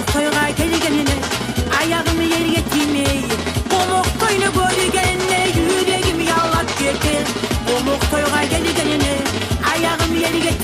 toyga kelgenine ayağımı yerge tiymey Komuk toyunu görgenine yüreğim yalap getir Komuk toyga kelgenine ayağımı yerge